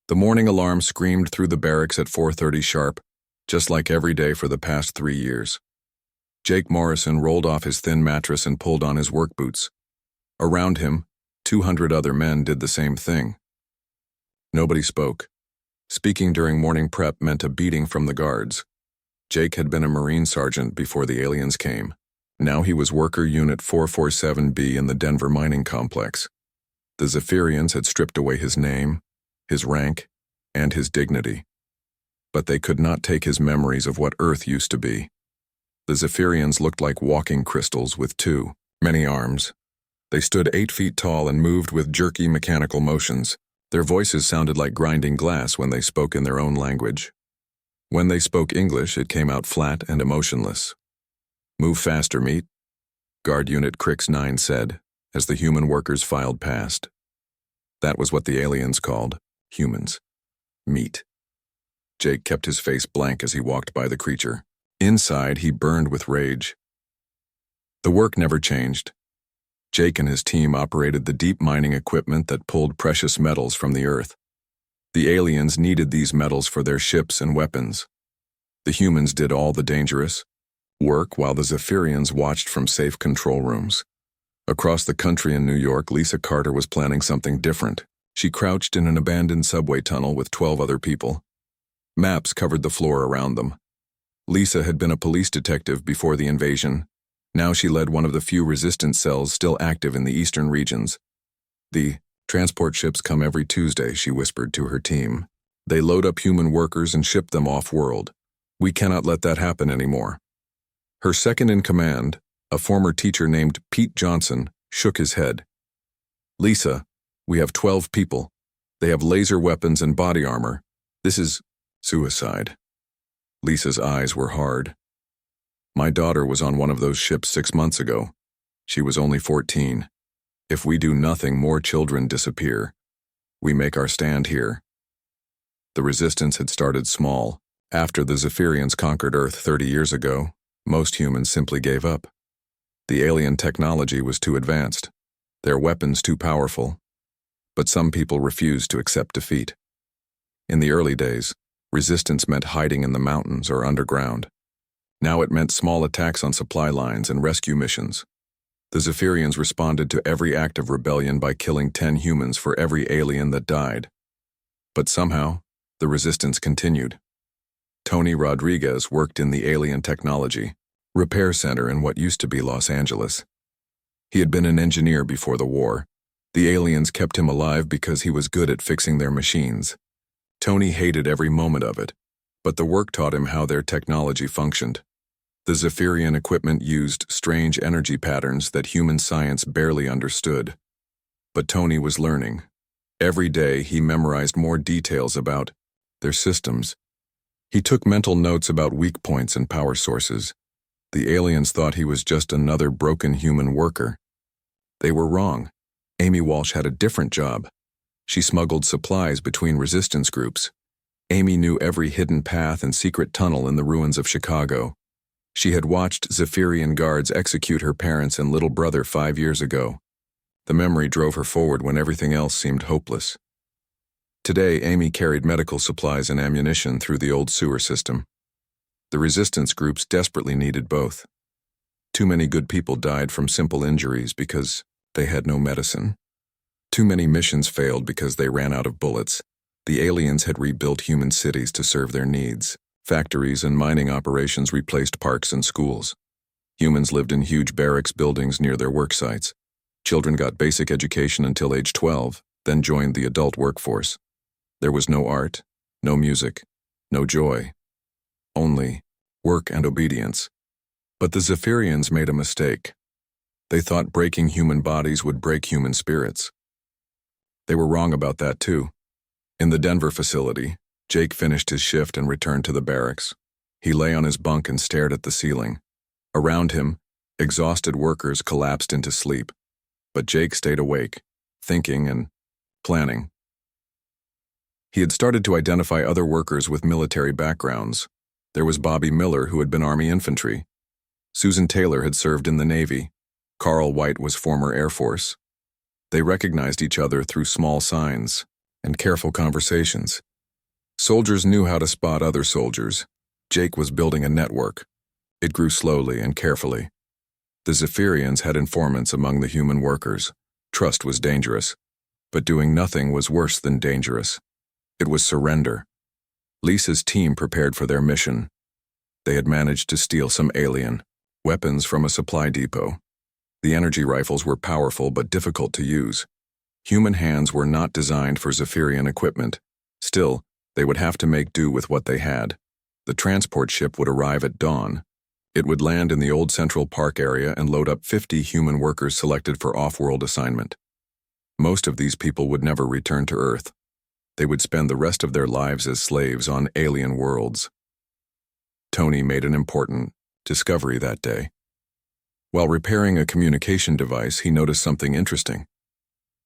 The morning alarm screamed through the barracks at 4:30 sharp, just like every day for the past 3 years. Jake Morrison rolled off his thin mattress and pulled on his work boots. Around him, 200 other men did the same thing. Nobody spoke. Speaking during morning prep meant a beating from the guards. Jake had been a Marine sergeant before the aliens came. Now he was Worker Unit 447B in the Denver mining complex. The Zephyrians had stripped away his name, his rank, and his dignity. But they could not take his memories of what Earth used to be. The Zephyrians looked like walking crystals with too many arms. They stood 8 feet tall and moved with jerky mechanical motions. Their voices sounded like grinding glass when they spoke in their own language. When they spoke English, it came out flat and emotionless. "Move faster, meat," Guard Unit Crix 9 said, as the human workers filed past. That was what the aliens called humans. Meat. Jake kept his face blank as he walked by the creature. Inside, he burned with rage. The work never changed. Jake and his team operated the deep mining equipment that pulled precious metals from the Earth. The aliens needed these metals for their ships and weapons. The humans did all the dangerous work while the Zephyrians watched from safe control rooms. Across the country in New York, Lisa Carter was planning something different. She crouched in an abandoned subway tunnel with 12 other people. Maps covered the floor around them. Lisa had been a police detective before the invasion. Now she led one of the few resistance cells still active in the eastern regions. "The transport ships come every Tuesday," she whispered to her team. "They load up human workers and ship them off-world. We cannot let that happen anymore." Her second-in-command, a former teacher named Pete Johnson, shook his head. "Lisa, we have 12 people. They have laser weapons and body armor. This is suicide." Lisa's eyes were hard. "My daughter was on one of those ships 6 months ago. She was only 14. If we do nothing, more children disappear. We make our stand here." The resistance had started small. After the Zephyrians conquered Earth 30 years ago, most humans simply gave up. The alien technology was too advanced, their weapons too powerful, but some people refused to accept defeat. In the early days, resistance meant hiding in the mountains or underground. Now it meant small attacks on supply lines and rescue missions. The Zephyrians responded to every act of rebellion by killing 10 humans for every alien that died. But somehow, the resistance continued. Tony Rodriguez worked in the Alien Technology Repair Center in what used to be Los Angeles. He had been an engineer before the war. The aliens kept him alive because he was good at fixing their machines. Tony hated every moment of it, but the work taught him how their technology functioned. The Zephyrian equipment used strange energy patterns that human science barely understood. But Tony was learning. Every day he memorized more details about their systems. He took mental notes about weak points and power sources. The aliens thought he was just another broken human worker. They were wrong. Amy Walsh had a different job. She smuggled supplies between resistance groups. Amy knew every hidden path and secret tunnel in the ruins of Chicago. She had watched Zephyrian guards execute her parents and little brother 5 years ago. The memory drove her forward when everything else seemed hopeless. Today, Amy carried medical supplies and ammunition through the old sewer system. The resistance groups desperately needed both. Too many good people died from simple injuries because they had no medicine. Too many missions failed because they ran out of bullets. The aliens had rebuilt human cities to serve their needs. Factories and mining operations replaced parks and schools. Humans lived in huge barracks buildings near their work sites. Children got basic education until age 12, then joined the adult workforce. There was no art, no music, no joy. Only work and obedience. But the Zephyrians made a mistake. They thought breaking human bodies would break human spirits. They were wrong about that too. In the Denver facility, Jake finished his shift and returned to the barracks. He lay on his bunk and stared at the ceiling. Around him, exhausted workers collapsed into sleep. But Jake stayed awake, thinking and planning. He had started to identify other workers with military backgrounds. There was Bobby Miller, who had been Army infantry. Susan Taylor had served in the Navy. Carl White was former Air Force. They recognized each other through small signs, and careful conversations. Soldiers knew how to spot other soldiers. Jake was building a network. It grew slowly and carefully. The Zephyrians had informants among the human workers. Trust was dangerous, but doing nothing was worse than dangerous. It was surrender. Lisa's team prepared for their mission. They had managed to steal some alien weapons from a supply depot. The energy rifles were powerful but difficult to use. Human hands were not designed for Zephyrian equipment. Still, they would have to make do with what they had. The transport ship would arrive at dawn. It would land in the old Central Park area and load up 50 human workers selected for off-world assignment. Most of these people would never return to Earth. They would spend the rest of their lives as slaves on alien worlds. Tony made an important discovery that day. While repairing a communication device, he noticed something interesting.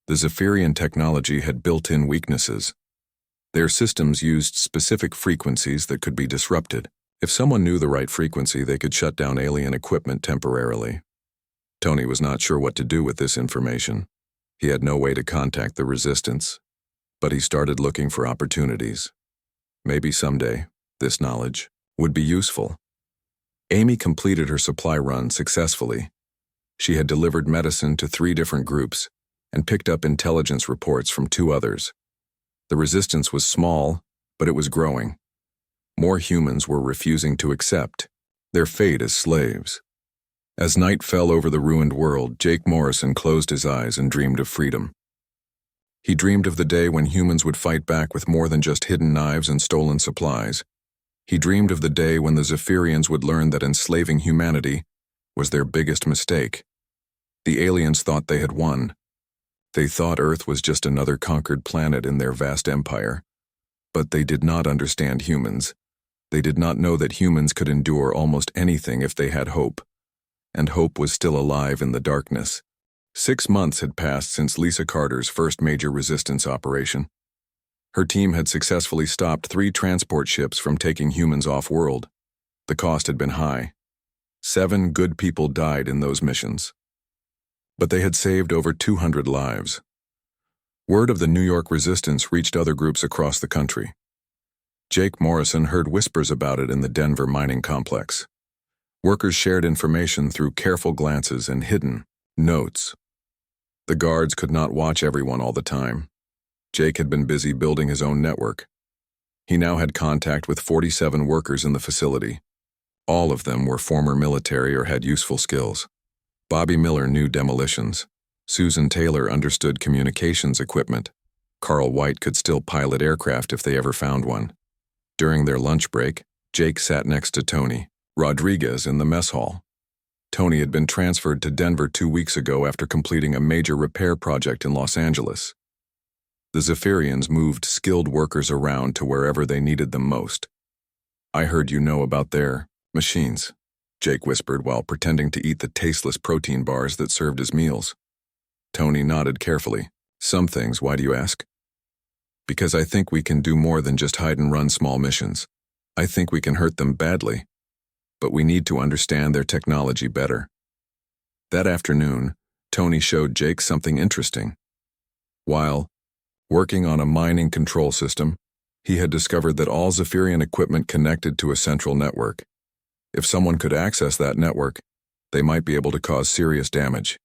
The Zephyrian technology had built-in weaknesses. Their systems used specific frequencies that could be disrupted. If someone knew the right frequency, they could shut down alien equipment temporarily. Tony was not sure what to do with this information. He had no way to contact the resistance, but he started looking for opportunities. Maybe someday, this knowledge would be useful. Amy completed her supply run successfully. She had delivered medicine to 3 different groups and picked up intelligence reports from 2 others. The resistance was small, but it was growing. More humans were refusing to accept their fate as slaves. As night fell over the ruined world, Jake Morrison closed his eyes and dreamed of freedom. He dreamed of the day when humans would fight back with more than just hidden knives and stolen supplies. He dreamed of the day when the Zephyrians would learn that enslaving humanity was their biggest mistake. The aliens thought they had won. They thought Earth was just another conquered planet in their vast empire. But they did not understand humans. They did not know that humans could endure almost anything if they had hope. And hope was still alive in the darkness. 6 months had passed since Lisa Carter's first major resistance operation. Her team had successfully stopped 3 transport ships from taking humans off-world. The cost had been high. 7 good people died in those missions. But they had saved over 200 lives. Word of the New York resistance reached other groups across the country. Jake Morrison heard whispers about it in the Denver mining complex. Workers shared information through careful glances and hidden notes. The guards could not watch everyone all the time. Jake had been busy building his own network. He now had contact with 47 workers in the facility. All of them were former military or had useful skills. Bobby Miller knew demolitions. Susan Taylor understood communications equipment. Carl White could still pilot aircraft if they ever found one. During their lunch break, Jake sat next to Tony Rodriguez in the mess hall. Tony had been transferred to Denver 2 weeks ago after completing a major repair project in Los Angeles. The Zephyrians moved skilled workers around to wherever they needed them most. "I heard you know about their machines," Jake whispered while pretending to eat the tasteless protein bars that served as meals. Tony nodded carefully. "Some things, why do you ask?" "Because I think we can do more than just hide and run small missions. I think we can hurt them badly. But we need to understand their technology better." That afternoon, Tony showed Jake something interesting. While working on a mining control system, he had discovered that all Zephyrian equipment connected to a central network. If someone could access that network, they might be able to cause serious damage.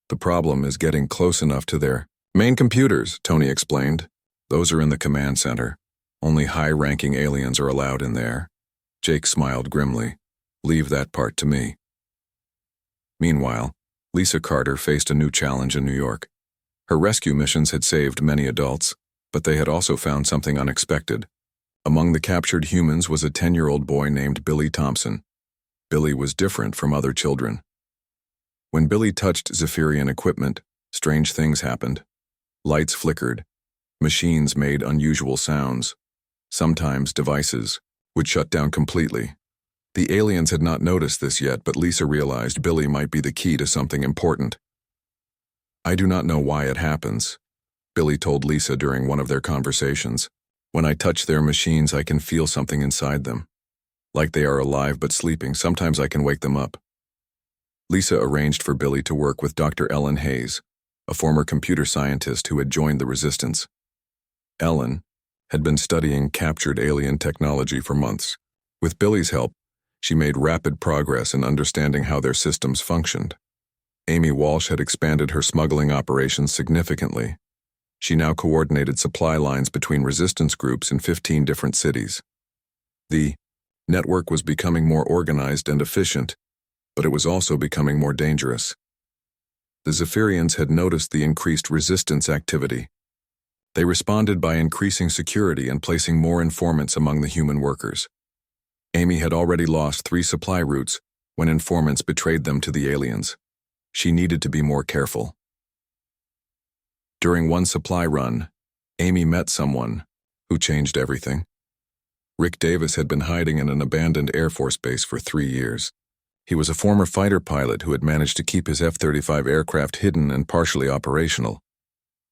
"The problem is getting close enough to their main computers," Tony explained. "Those are in the command center. Only high-ranking aliens are allowed in there." Jake smiled grimly. "Leave that part to me." Meanwhile, Lisa Carter faced a new challenge in New York. Her rescue missions had saved many adults, but they had also found something unexpected. Among the captured humans was a 10-year-old boy named Billy Thompson. Billy was different from other children. When Billy touched Zephyrian equipment, strange things happened. Lights flickered. Machines made unusual sounds. Sometimes devices would shut down completely. The aliens had not noticed this yet, but Lisa realized Billy might be the key to something important. "I do not know why it happens," Billy told Lisa during one of their conversations. "When I touch their machines, I can feel something inside them. Like they are alive but sleeping. Sometimes I can wake them up." Lisa arranged for Billy to work with Dr. Ellen Hayes, a former computer scientist who had joined the resistance. Ellen, had been studying captured alien technology for months. With Billy's help, she made rapid progress in understanding how their systems functioned. Amy Walsh had expanded her smuggling operations significantly. She now coordinated supply lines between resistance groups in 15 different cities. The network was becoming more organized and efficient, but it was also becoming more dangerous. The Zephyrians had noticed the increased resistance activity. They responded by increasing security and placing more informants among the human workers. Amy had already lost 3 supply routes when informants betrayed them to the aliens. She needed to be more careful. During one supply run, Amy met someone who changed everything. Rick Davis had been hiding in an abandoned Air Force base for 3 years. He was a former fighter pilot who had managed to keep his F-35 aircraft hidden and partially operational.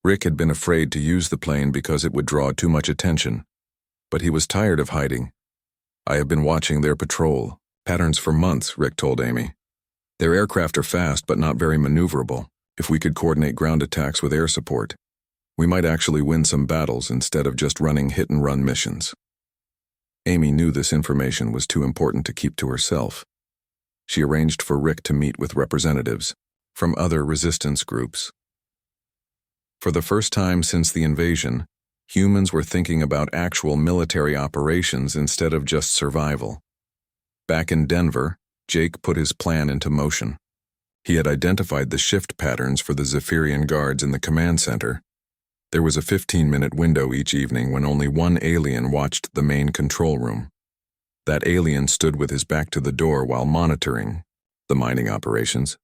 Rick had been afraid to use the plane because it would draw too much attention. But he was tired of hiding. "I have been watching their patrol patterns for months," Rick told Amy. "Their aircraft are fast but not very maneuverable. If we could coordinate ground attacks with air support, we might actually win some battles instead of just running hit-and-run missions." Amy knew this information was too important to keep to herself. She arranged for Rick to meet with representatives from other resistance groups. For the first time since the invasion, humans were thinking about actual military operations instead of just survival. Back in Denver, Jake put his plan into motion. He had identified the shift patterns for the Zephyrian guards in the command center. There was a 15-minute window each evening when only one alien watched the main control room. That alien stood with his back to the door while monitoring the mining operations.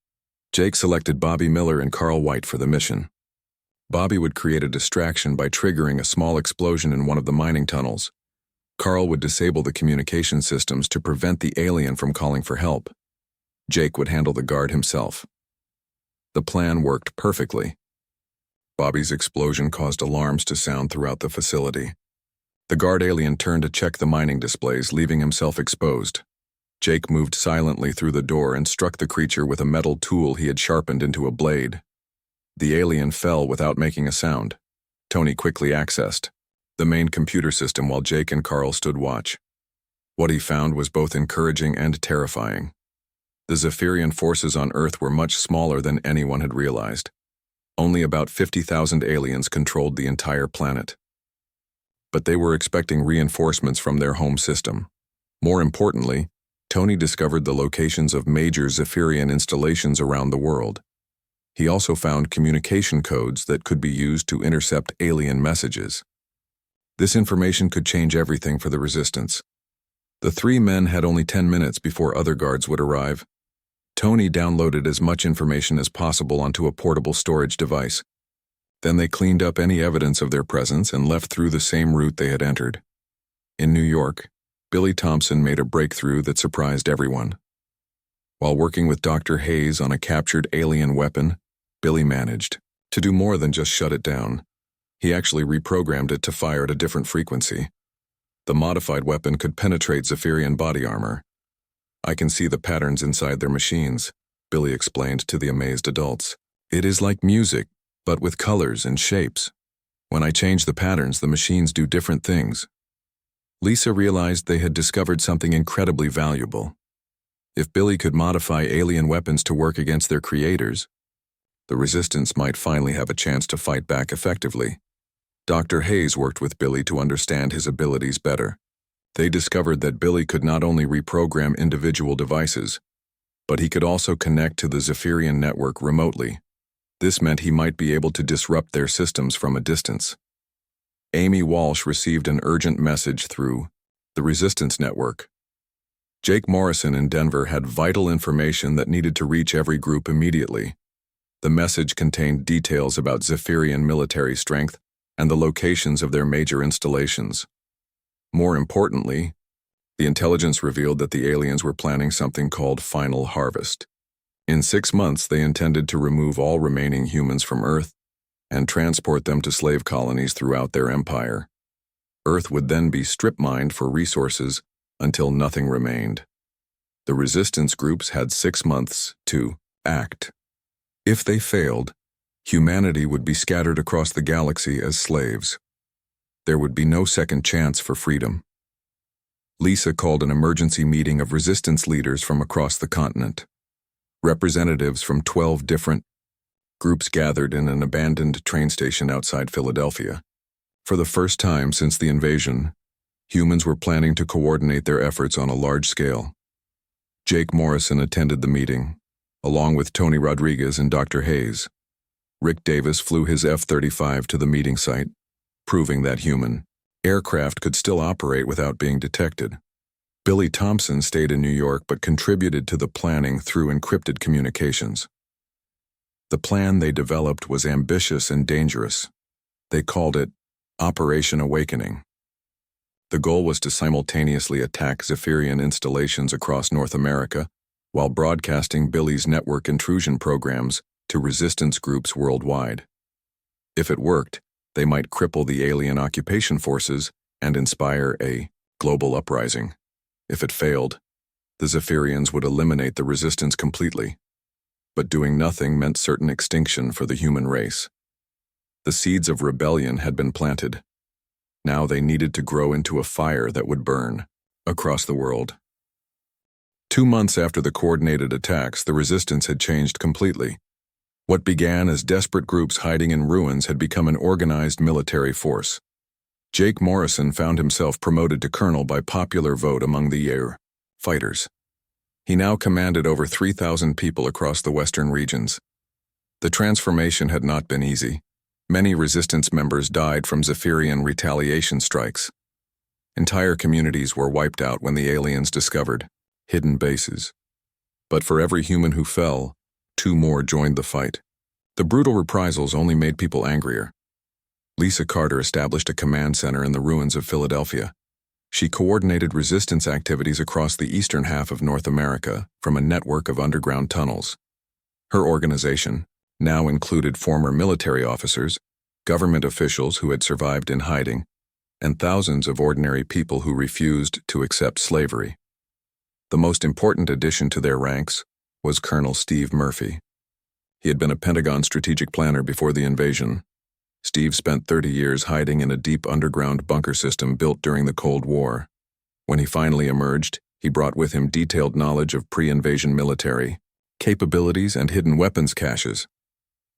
Jake selected Bobby Miller and Carl White for the mission. Bobby would create a distraction by triggering a small explosion in one of the mining tunnels. Carl would disable the communication systems to prevent the alien from calling for help. Jake would handle the guard himself. The plan worked perfectly. Bobby's explosion caused alarms to sound throughout the facility. The guard alien turned to check the mining displays, leaving himself exposed. Jake moved silently through the door and struck the creature with a metal tool he had sharpened into a blade. The alien fell without making a sound. Tony quickly accessed the main computer system while Jake and Carl stood watch. What he found was both encouraging and terrifying. The Zephyrian forces on Earth were much smaller than anyone had realized. Only about 50,000 aliens controlled the entire planet. But they were expecting reinforcements from their home system. More importantly, Tony discovered the locations of major Zephyrian installations around the world. He also found communication codes that could be used to intercept alien messages. This information could change everything for the Resistance. The 3 men had only 10 minutes before other guards would arrive. Tony downloaded as much information as possible onto a portable storage device. Then they cleaned up any evidence of their presence and left through the same route they had entered. In New York, Billy Thompson made a breakthrough that surprised everyone. While working with Dr. Hayes on a captured alien weapon, Billy managed to do more than just shut it down. He actually reprogrammed it to fire at a different frequency. The modified weapon could penetrate Zephyrian body armor. "I can see the patterns inside their machines," Billy explained to the amazed adults. "It is like music, but with colors and shapes. When I change the patterns, the machines do different things." Lisa realized they had discovered something incredibly valuable. If Billy could modify alien weapons to work against their creators, the Resistance might finally have a chance to fight back effectively. Dr. Hayes worked with Billy to understand his abilities better. They discovered that Billy could not only reprogram individual devices, but he could also connect to the Zephyrian network remotely. This meant he might be able to disrupt their systems from a distance. Amy Walsh received an urgent message through the Resistance network. Jake Morrison in Denver had vital information that needed to reach every group immediately. The message contained details about Zephyrian military strength and the locations of their major installations. More importantly, the intelligence revealed that the aliens were planning something called Final Harvest. In 6 months, they intended to remove all remaining humans from Earth and transport them to slave colonies throughout their empire. Earth would then be strip-mined for resources until nothing remained. The resistance groups had 6 months to act. If they failed, humanity would be scattered across the galaxy as slaves. There would be no second chance for freedom. Lisa called an emergency meeting of resistance leaders from across the continent. Representatives from 12 different groups gathered in an abandoned train station outside Philadelphia. For the first time since the invasion, humans were planning to coordinate their efforts on a large scale. Jake Morrison attended the meeting, along with Tony Rodriguez and Dr. Hayes. Rick Davis flew his F-35 to the meeting site, proving that human aircraft could still operate without being detected. Billy Thompson stayed in New York but contributed to the planning through encrypted communications. The plan they developed was ambitious and dangerous. They called it Operation Awakening. The goal was to simultaneously attack Zephyrian installations across North America while broadcasting Billy's network intrusion programs to resistance groups worldwide. If it worked, they might cripple the alien occupation forces and inspire a global uprising. If it failed, the Zephyrians would eliminate the resistance completely. But doing nothing meant certain extinction for the human race. The seeds of rebellion had been planted. Now they needed to grow into a fire that would burn across the world. 2 months after the coordinated attacks, the resistance had changed completely. What began as desperate groups hiding in ruins had become an organized military force. Jake Morrison found himself promoted to colonel by popular vote among the air fighters. He now commanded over 3,000 people across the western regions. The transformation had not been easy. Many resistance members died from Zephyrian retaliation strikes. Entire communities were wiped out when the aliens discovered hidden bases. But for every human who fell, 2 more joined the fight. The brutal reprisals only made people angrier. Lisa Carter established a command center in the ruins of Philadelphia. She coordinated resistance activities across the eastern half of North America from a network of underground tunnels. Her organization now included former military officers, government officials who had survived in hiding, and thousands of ordinary people who refused to accept slavery. The most important addition to their ranks was Colonel Steve Murphy. He had been a Pentagon strategic planner before the invasion. Steve spent 30 years hiding in a deep underground bunker system built during the Cold War. When he finally emerged, he brought with him detailed knowledge of pre-invasion military capabilities and hidden weapons caches.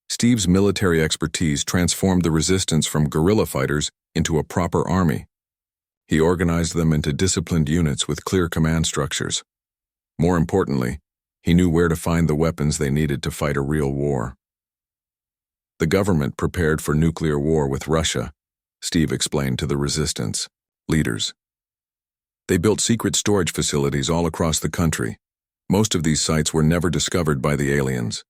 Steve's military expertise transformed the resistance from guerrilla fighters into a proper army. He organized them into disciplined units with clear command structures. More importantly, he knew where to find the weapons they needed to fight a real war. The government prepared for nuclear war with Russia, Steve explained to the resistance leaders. They built secret storage facilities all across the country. Most of these sites were never discovered by the aliens.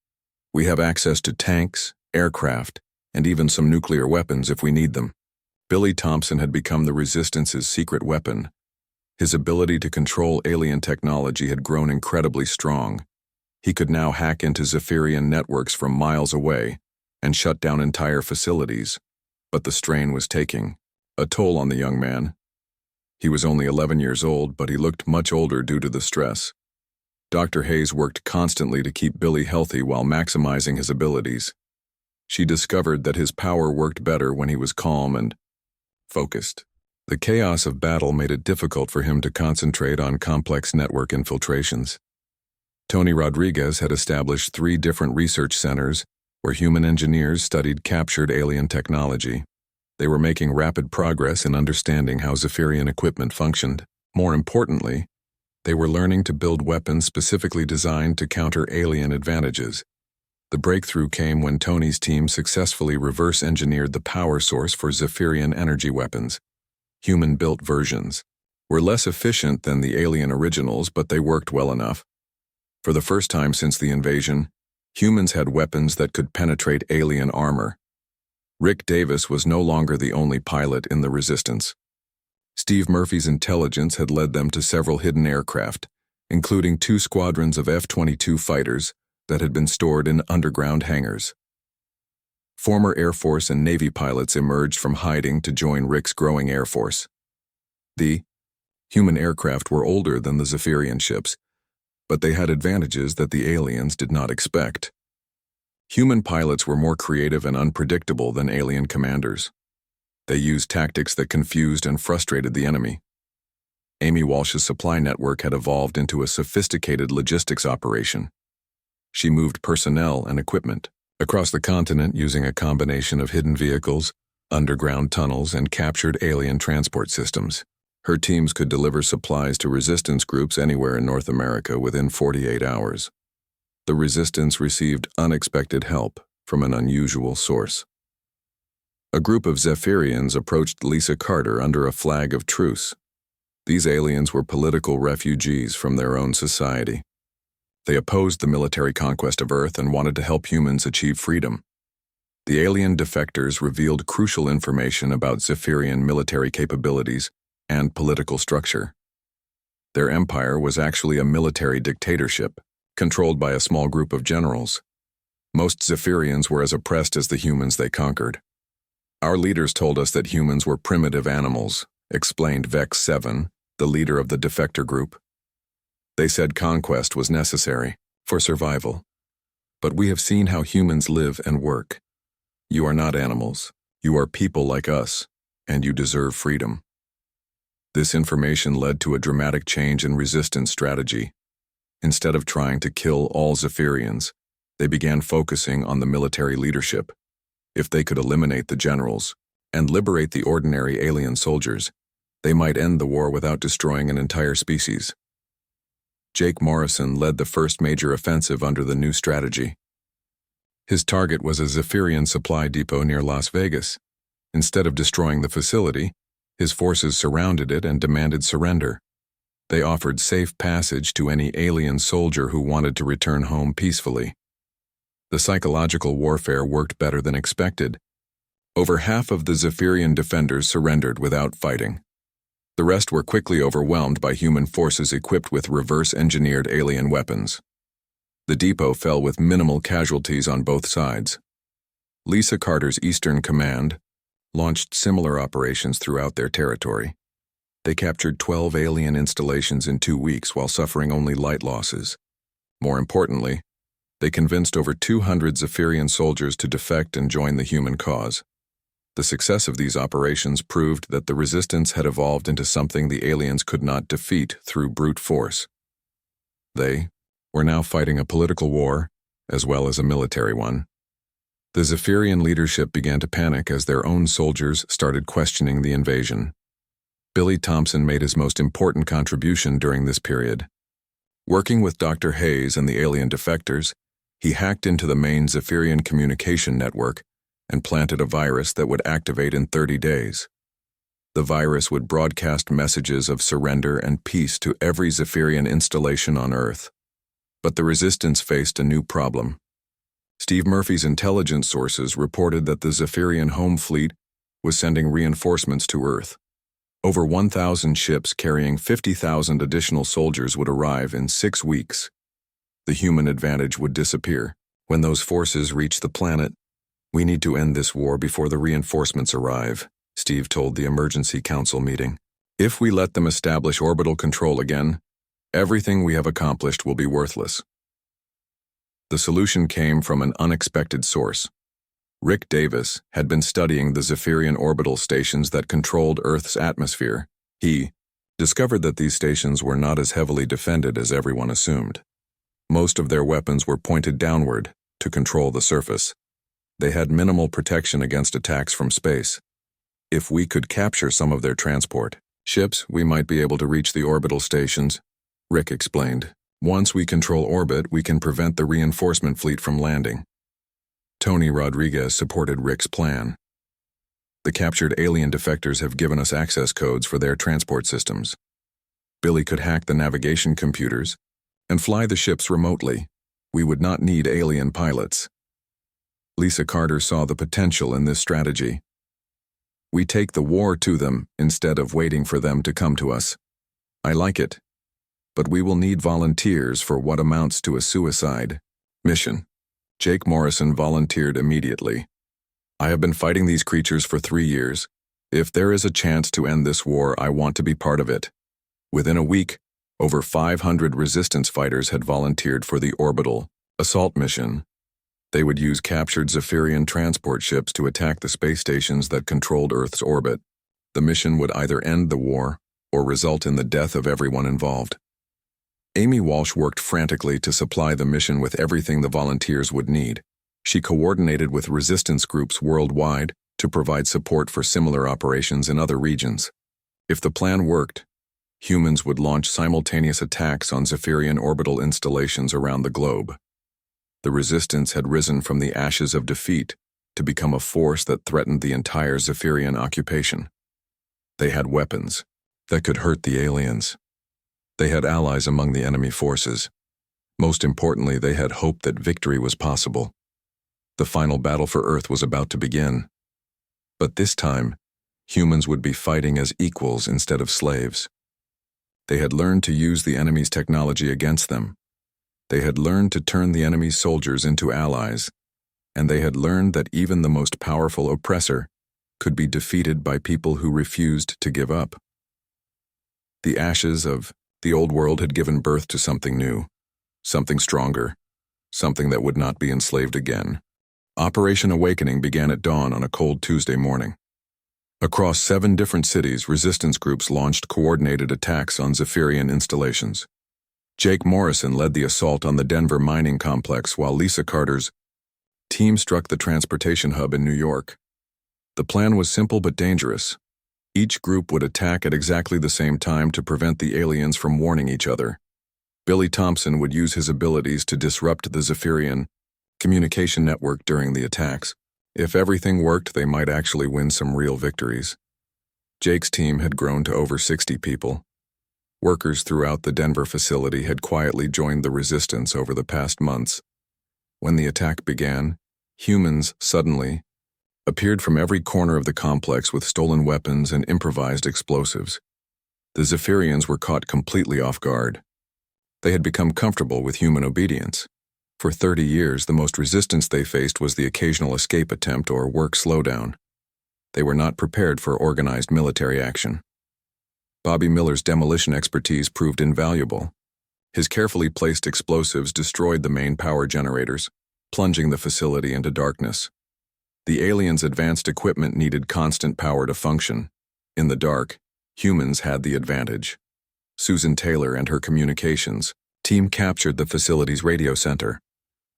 We have access to tanks, aircraft, and even some nuclear weapons if we need them. Billy Thompson had become the Resistance's secret weapon. His ability to control alien technology had grown incredibly strong. He could now hack into Zephyrian networks from miles away and shut down entire facilities. But the strain was taking a toll on the young man. He was only 11 years old, but he looked much older due to the stress. Dr. Hayes worked constantly to keep Billy healthy while maximizing his abilities. She discovered that his power worked better when he was calm and focused. The chaos of battle made it difficult for him to concentrate on complex network infiltrations. Tony Rodriguez had established 3 different research centers where human engineers studied captured alien technology. They were making rapid progress in understanding how Zephyrian equipment functioned. More importantly, they were learning to build weapons specifically designed to counter alien advantages. The breakthrough came when Tony's team successfully reverse-engineered the power source for Zephyrian energy weapons. Human-built versions were less efficient than the alien originals, but they worked well enough. For the first time since the invasion, humans had weapons that could penetrate alien armor. Rick Davis was no longer the only pilot in the resistance. Steve Murphy's intelligence had led them to several hidden aircraft, including 2 squadrons of F-22 fighters that had been stored in underground hangars. Former Air Force and Navy pilots emerged from hiding to join Rick's growing Air Force. The human aircraft were older than the Zephyrian ships, but they had advantages that the aliens did not expect. Human pilots were more creative and unpredictable than alien commanders. They used tactics that confused and frustrated the enemy. Amy Walsh's supply network had evolved into a sophisticated logistics operation. She moved personnel and equipment across the continent using a combination of hidden vehicles, underground tunnels, and captured alien transport systems. Her teams could deliver supplies to resistance groups anywhere in North America within 48 hours. The resistance received unexpected help from an unusual source. A group of Zephyrians approached Lisa Carter under a flag of truce. These aliens were political refugees from their own society. They opposed the military conquest of Earth and wanted to help humans achieve freedom. The alien defectors revealed crucial information about Zephyrian military capabilities and political structure. Their empire was actually a military dictatorship, controlled by a small group of generals. Most Zephyrians were as oppressed as the humans they conquered. Our leaders told us that humans were primitive animals, explained Vex 7, the leader of the defector group. They said conquest was necessary for survival. But we have seen how humans live and work. You are not animals. You are people like us, and you deserve freedom. This information led to a dramatic change in resistance strategy. Instead of trying to kill all Zephyrians, they began focusing on the military leadership. If they could eliminate the generals and liberate the ordinary alien soldiers, they might end the war without destroying an entire species. Jake Morrison led the first major offensive under the new strategy. His target was a Zephyrian supply depot near Las Vegas. Instead of destroying the facility, his forces surrounded it and demanded surrender. They offered safe passage to any alien soldier who wanted to return home peacefully. The psychological warfare worked better than expected. Over half of the Zephyrian defenders surrendered without fighting. The rest were quickly overwhelmed by human forces equipped with reverse-engineered alien weapons. The depot fell with minimal casualties on both sides. Lisa Carter's Eastern Command launched similar operations throughout their territory. They captured 12 alien installations in 2 weeks while suffering only light losses. More importantly, they convinced over 200 Zephyrian soldiers to defect and join the human cause. The success of these operations proved that the resistance had evolved into something the aliens could not defeat through brute force. They were now fighting a political war as well as a military one. The Zephyrian leadership began to panic as their own soldiers started questioning the invasion. Billy Thompson made his most important contribution during this period. Working with Dr. Hayes and the alien defectors, he hacked into the main Zephyrian communication network and planted a virus that would activate in 30 days. The virus would broadcast messages of surrender and peace to every Zephyrian installation on Earth. But the resistance faced a new problem. Steve Murphy's intelligence sources reported that the Zephyrian home fleet was sending reinforcements to Earth. Over 1,000 ships carrying 50,000 additional soldiers would arrive in 6 weeks. The human advantage would disappear. When those forces reach the planet, "We need to end this war before the reinforcements arrive," Steve told the emergency council meeting. "If we let them establish orbital control again, everything we have accomplished will be worthless." The solution came from an unexpected source. Rick Davis had been studying the Zephyrian orbital stations that controlled Earth's atmosphere. He discovered that these stations were not as heavily defended as everyone assumed. Most of their weapons were pointed downward to control the surface. They had minimal protection against attacks from space. If we could capture some of their transport ships, we might be able to reach the orbital stations, Rick explained. Once we control orbit, we can prevent the reinforcement fleet from landing. Tony Rodriguez supported Rick's plan. The captured alien defectors have given us access codes for their transport systems. Billy could hack the navigation computers and fly the ships remotely. We would not need alien pilots. Lisa Carter saw the potential in this strategy. "We take the war to them instead of waiting for them to come to us. I like it. But we will need volunteers for what amounts to a suicide mission." Jake Morrison volunteered immediately. "I have been fighting these creatures for 3 years. If there is a chance to end this war, I want to be part of it." Within a week, over 500 resistance fighters had volunteered for the orbital assault mission. They would use captured Zephyrian transport ships to attack the space stations that controlled Earth's orbit. The mission would either end the war or result in the death of everyone involved. Amy Walsh worked frantically to supply the mission with everything the volunteers would need. She coordinated with resistance groups worldwide to provide support for similar operations in other regions. If the plan worked, humans would launch simultaneous attacks on Zephyrian orbital installations around the globe. The resistance had risen from the ashes of defeat to become a force that threatened the entire Zephyrian occupation. They had weapons that could hurt the aliens. They had allies among the enemy forces. Most importantly, they had hope that victory was possible. The final battle for Earth was about to begin. But this time, humans would be fighting as equals instead of slaves. They had learned to use the enemy's technology against them. They had learned to turn the enemy's soldiers into allies, and they had learned that even the most powerful oppressor could be defeated by people who refused to give up. The ashes of the old world had given birth to something new, something stronger, something that would not be enslaved again. Operation Awakening began at dawn on a cold Tuesday morning. Across 7 different cities, resistance groups launched coordinated attacks on Zephyrian installations. Jake Morrison led the assault on the Denver mining complex while Lisa Carter's team struck the transportation hub in New York. The plan was simple but dangerous. Each group would attack at exactly the same time to prevent the aliens from warning each other. Billy Thompson would use his abilities to disrupt the Zephyrian communication network during the attacks. If everything worked, they might actually win some real victories. Jake's team had grown to over 60 people. Workers throughout the Denver facility had quietly joined the resistance over the past months. When the attack began, humans suddenly appeared from every corner of the complex with stolen weapons and improvised explosives. The Zephyrians were caught completely off guard. They had become comfortable with human obedience. For 30 years, the most resistance they faced was the occasional escape attempt or work slowdown. They were not prepared for organized military action. Bobby Miller's demolition expertise proved invaluable. His carefully placed explosives destroyed the main power generators, plunging the facility into darkness. The aliens' advanced equipment needed constant power to function. In the dark, humans had the advantage. Susan Taylor and her communications team captured the facility's radio center.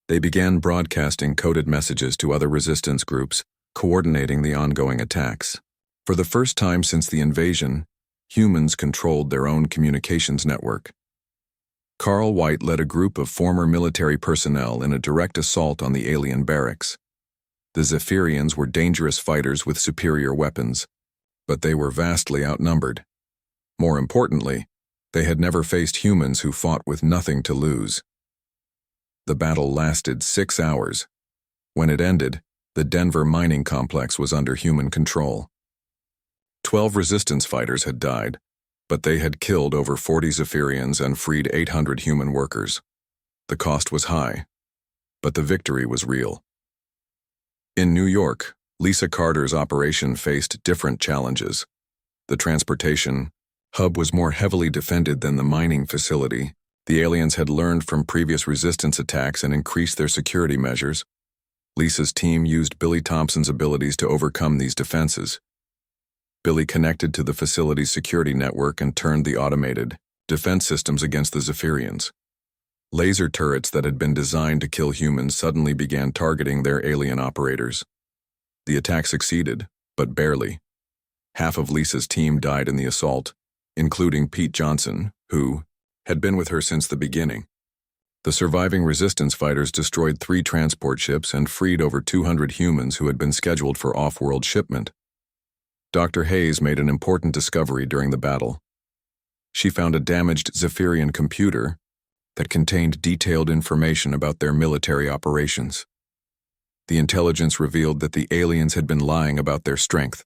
They began broadcasting coded messages to other resistance groups, coordinating the ongoing attacks. For the first time since the invasion, humans controlled their own communications network. Carl White led a group of former military personnel in a direct assault on the alien barracks. The Zephyrians were dangerous fighters with superior weapons, but they were vastly outnumbered. More importantly, they had never faced humans who fought with nothing to lose. The battle lasted 6 hours. When it ended, the Denver mining complex was under human control. 12 resistance fighters had died, but they had killed over 40 Zephyrians and freed 800 human workers. The cost was high, but the victory was real. In New York, Lisa Carter's operation faced different challenges. The transportation hub was more heavily defended than the mining facility. The aliens had learned from previous resistance attacks and increased their security measures. Lisa's team used Billy Thompson's abilities to overcome these defenses. Billy connected to the facility's security network and turned the automated defense systems against the Zephyrians. Laser turrets that had been designed to kill humans suddenly began targeting their alien operators. The attack succeeded, but barely. Half of Lisa's team died in the assault, including Pete Johnson, who had been with her since the beginning. The surviving resistance fighters destroyed 3 transport ships and freed over 200 humans who had been scheduled for off-world shipment. Dr. Hayes made an important discovery during the battle. She found a damaged Zephyrian computer that contained detailed information about their military operations. The intelligence revealed that the aliens had been lying about their strength.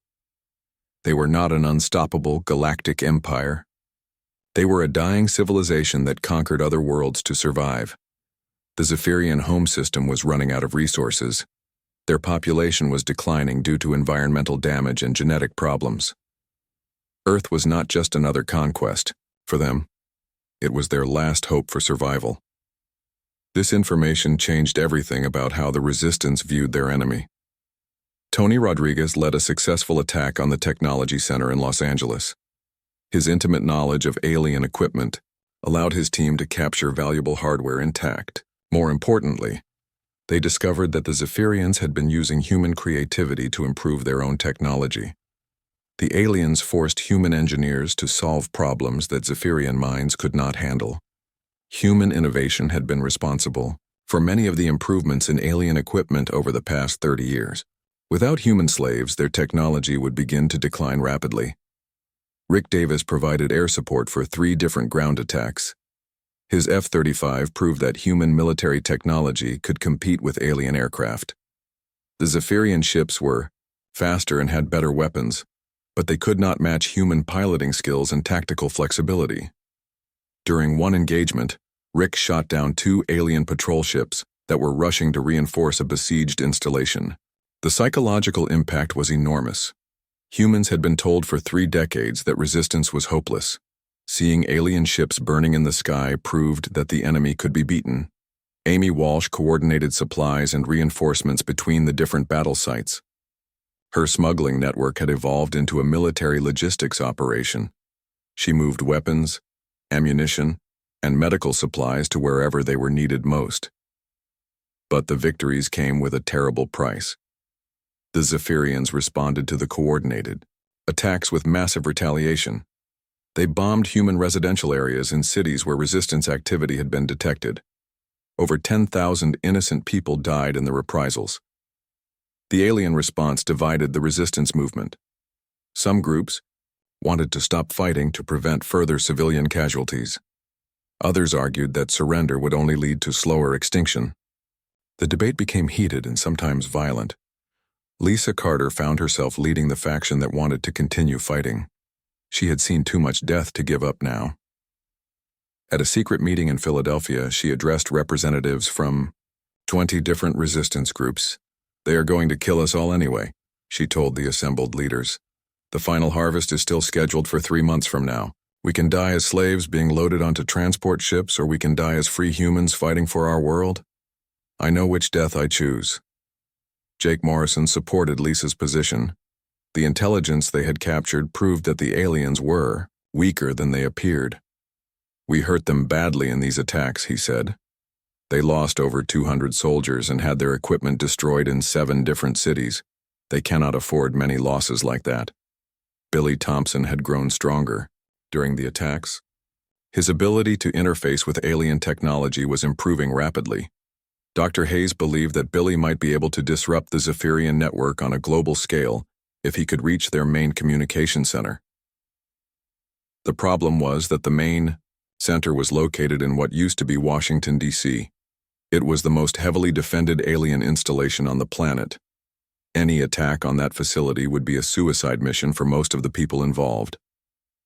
They were not an unstoppable galactic empire. They were a dying civilization that conquered other worlds to survive. The Zephyrian home system was running out of resources. Their population was declining due to environmental damage and genetic problems. Earth was not just another conquest. For them, it was their last hope for survival. This information changed everything about how the Resistance viewed their enemy. Tony Rodriguez led a successful attack on the Technology Center in Los Angeles. His intimate knowledge of alien equipment allowed his team to capture valuable hardware intact. More importantly, they discovered that the Zephyrians had been using human creativity to improve their own technology. The aliens forced human engineers to solve problems that Zephyrian minds could not handle. Human innovation had been responsible for many of the improvements in alien equipment over the past 30 years. Without human slaves, their technology would begin to decline rapidly. Rick Davis provided air support for 3 different ground attacks. His F-35 proved that human military technology could compete with alien aircraft. The Zephyrian ships were faster and had better weapons, but they could not match human piloting skills and tactical flexibility. During one engagement, Rick shot down 2 alien patrol ships that were rushing to reinforce a besieged installation. The psychological impact was enormous. Humans had been told for 3 decades that resistance was hopeless. Seeing alien ships burning in the sky proved that the enemy could be beaten. Amy Walsh coordinated supplies and reinforcements between the different battle sites. Her smuggling network had evolved into a military logistics operation. She moved weapons, ammunition, and medical supplies to wherever they were needed most. But the victories came with a terrible price. The Zephyrians responded to the coordinated attacks with massive retaliation. They bombed human residential areas in cities where resistance activity had been detected. Over 10,000 innocent people died in the reprisals. The alien response divided the resistance movement. Some groups wanted to stop fighting to prevent further civilian casualties. Others argued that surrender would only lead to slower extinction. The debate became heated and sometimes violent. Lisa Carter found herself leading the faction that wanted to continue fighting. She had seen too much death to give up now. At a secret meeting in Philadelphia, she addressed representatives from 20 different resistance groups. "They are going to kill us all anyway," she told the assembled leaders. "The final harvest is still scheduled for 3 months from now. We can die as slaves being loaded onto transport ships, or we can die as free humans fighting for our world. I know which death I choose." Jake Morrison supported Lisa's position. The intelligence they had captured proved that the aliens were weaker than they appeared. "We hurt them badly in these attacks," he said. "They lost over 200 soldiers and had their equipment destroyed in 7 different cities. They cannot afford many losses like that." Billy Thompson had grown stronger during the attacks. His ability to interface with alien technology was improving rapidly. Dr. Hayes believed that Billy might be able to disrupt the Zephyrian network on a global scale if he could reach their main communication center. The problem was that the main center was located in what used to be Washington, D.C. It was the most heavily defended alien installation on the planet. Any attack on that facility would be a suicide mission for most of the people involved.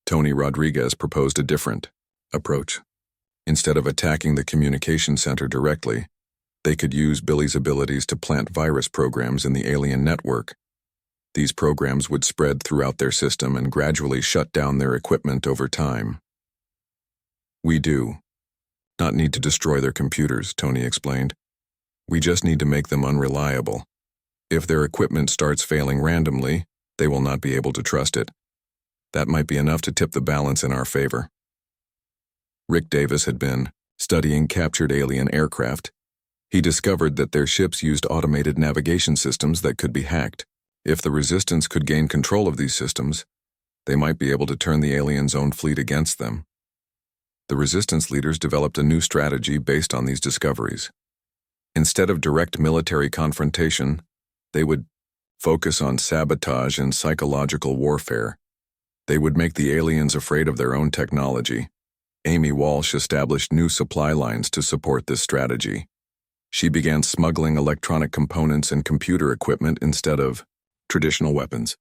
Tony Rodriguez proposed a different approach. Instead of attacking the communication center directly, they could use Billy's abilities to plant virus programs in the alien network. These programs would spread throughout their system and gradually shut down their equipment over time. "We do not need to destroy their computers," Tony explained. "We just need to make them unreliable. If their equipment starts failing randomly, they will not be able to trust it. That might be enough to tip the balance in our favor." Rick Davis had been studying captured alien aircraft. He discovered that their ships used automated navigation systems that could be hacked. If the Resistance could gain control of these systems, they might be able to turn the aliens' own fleet against them. The Resistance leaders developed a new strategy based on these discoveries. Instead of direct military confrontation, they would focus on sabotage and psychological warfare. They would make the aliens afraid of their own technology. Amy Walsh established new supply lines to support this strategy. She began smuggling electronic components and computer equipment instead of traditional weapons.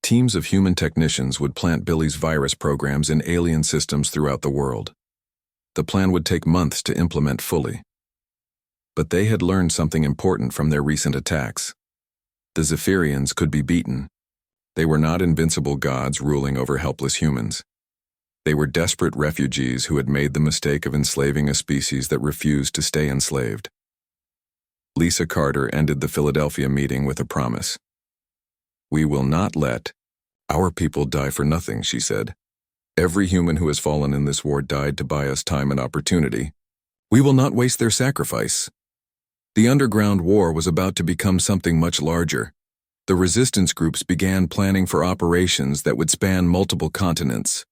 Teams of human technicians would plant Billy's virus programs in alien systems throughout the world. The plan would take months to implement fully. But they had learned something important from their recent attacks. The Zephyrians could be beaten. They were not invincible gods ruling over helpless humans. They were desperate refugees who had made the mistake of enslaving a species that refused to stay enslaved. Lisa Carter ended the Philadelphia meeting with a promise. "We will not let our people die for nothing," she said. "Every human who has fallen in this war died to buy us time and opportunity. We will not waste their sacrifice." The underground war was about to become something much larger. The resistance groups began planning for operations that would span multiple continents.